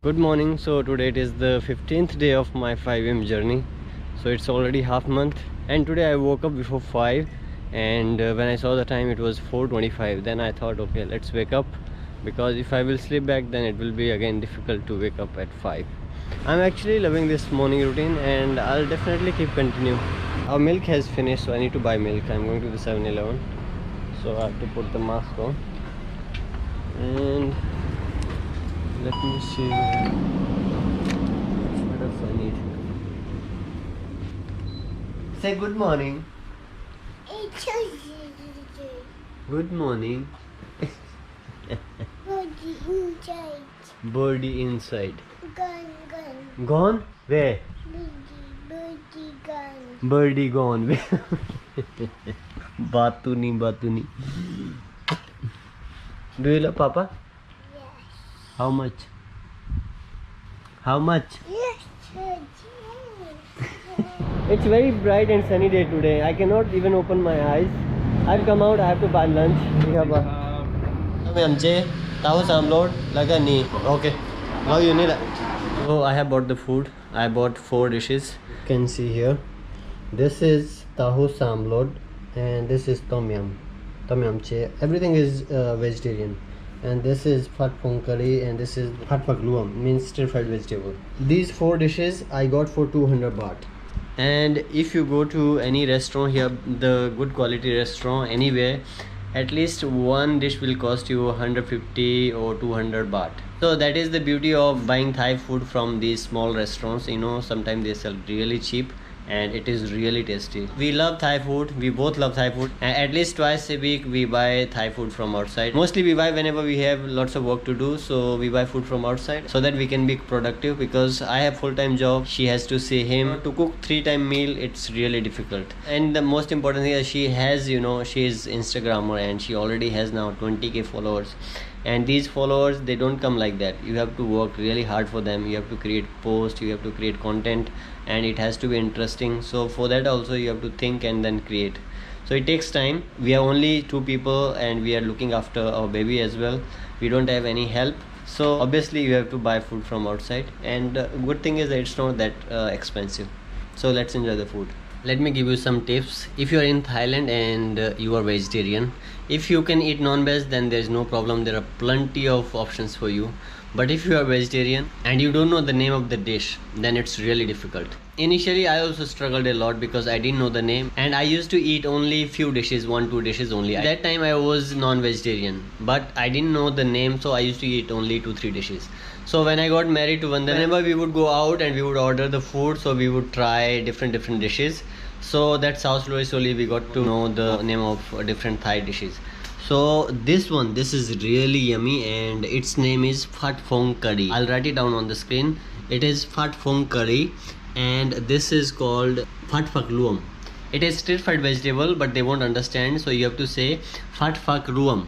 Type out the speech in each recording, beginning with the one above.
Good morning. So today it is the 15th day of my 5 a.m. journey. So it's already half month, and today I woke up before 5, and when I saw the time it was 4:25. Then I thought, okay, let's wake up, because if I will sleep back then it will be again difficult to wake up at 5. I'm actually loving this morning routine, and I'll definitely keep continue. Our milk has finished, so I need to buy milk. I'm going to the 7-Eleven, so I have to put the mask on. And let me see what else I need. Say good morning. Good morning. Birdie inside. Gone. Gone? Where? Birdie gone. Birdie gone. Batuni, batuni. Do you love Papa? Yes. How much? How much? Yes. It's very bright and sunny day today. I cannot even open my eyes. I've come out. I have to buy lunch. Okay. Now you need. So I have bought the food. I bought 4 dishes. You can see here. This is tahu samlod, and this is tom yum che. Everything is vegetarian. And this is phat phong curry, and this is phat phak luam, means stir fried vegetable. These 4 dishes I got for 200 baht. And if you go to any restaurant here, the good quality restaurant anywhere, at least one dish will cost you 150 or 200 baht. So that is the beauty of buying Thai food from these small restaurants. You know, sometimes they sell really cheap, and it is really tasty. We love Thai food. We both love Thai food. At least twice a week we buy Thai food from outside. Mostly we buy whenever we have lots of work to do, so we buy food from outside so that we can be productive, because I have full-time job. She has to see him. To cook 3-time meal, it's really difficult. And the most important thing is she has, you know, she is Instagrammer, and she already has now 20k followers. And these followers, they don't come like that. You have to work really hard for them. You have to create posts, you have to create content, and it has to be interesting. So for that also you have to think and then create. So it takes time. We are only 2 people, and we are looking after our baby as well. We don't have any help, so obviously you have to buy food from outside. And good thing is that it's not that expensive. So let's enjoy the food. Let me give you some tips. If you are in Thailand and you are vegetarian, if you can eat non-veg, then there is no problem. There are plenty of options for you. But if you are vegetarian and you don't know the name of the dish, then it's really difficult. Initially I also struggled a lot, because I didn't know the name, and I used to eat only few dishes, 1-2 dishes only. At that time I was non-vegetarian, but I didn't know the name, so I used to eat only 2-3 dishes. So when I got married to Vandana, whenever we would go out and we would order the food, so we would try different dishes. So that's how slowly we got to know the name of different Thai dishes. So this is really yummy, and its name is phat phong curry. I'll write it down on the screen. It is phat phong curry, and this is called phat phak luam. It is stir fried vegetable, but they won't understand, so you have to say phat phak luam.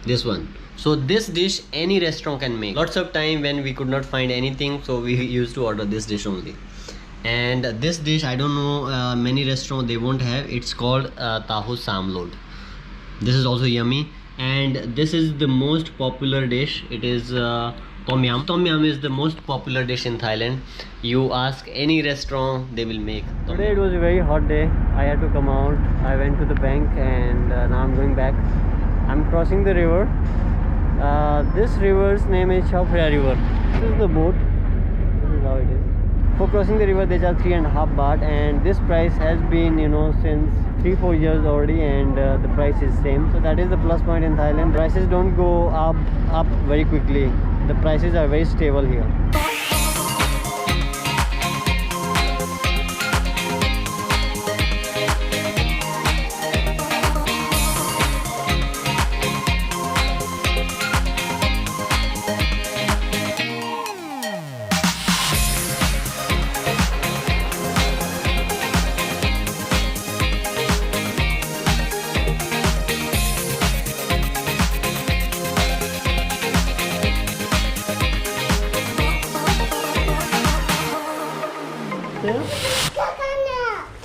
This one. So this dish any restaurant can make. Lots of time when we could not find anything, so we used to order this dish only. And this dish, I don't know, many restaurants they won't have. It's called tahu samlod. This is also yummy, and this is the most popular dish. It is tom yum. Tom yum is the most popular dish in Thailand. You ask any restaurant, they will make. Today it was a very hot day. I had to come out. I went to the bank, and now I'm going back. I'm crossing the river. This river's name is Chao Phraya River. This is the boat. This is how it is. For crossing the river they charge 3.5 baht, and this price has been, you know, since 3-4 years already, and the price is same. So that is the plus point in Thailand. Prices don't go up very quickly. The prices are very stable here.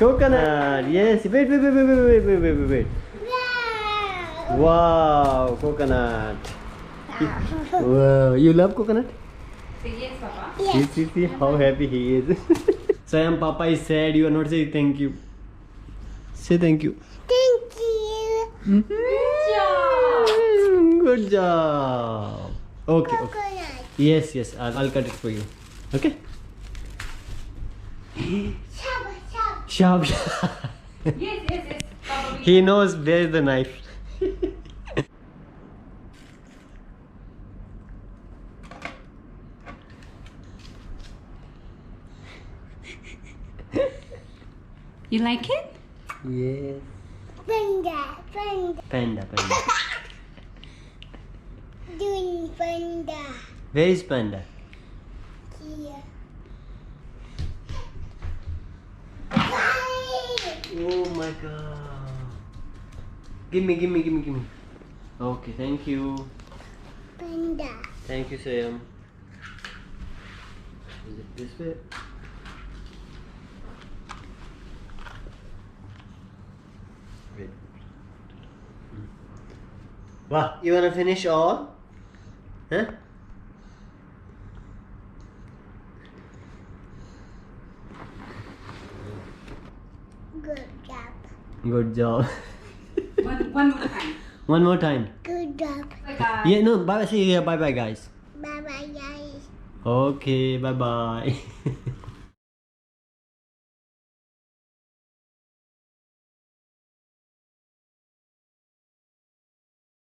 Coconut. Yes. Wait. Wow, coconut. Wow, you love coconut? Say yes, Papa. Yes. See how happy he is. Sayam, Papa is sad. You are not saying thank you. Say thank you. Thank you. Good job. Good job. Okay. Coconut. Yes. I'll cut it for you. Okay. Shaba, shaba. Sharp. Yes. Papa, He knows where's the knife. you like it? Yes. Panda. Panda. Doing panda. Where is Panda? Here. Oh my god. Give me. Okay, thank you. Panda. Thank you, Sayam. Is it this way? Wait. Wow, you wanna finish all? Huh? Good job. Good job. One more time. One more time. Good job. Bye guys. Yeah, no, bye. See you. Bye, guys. Bye bye, guys. Okay, bye.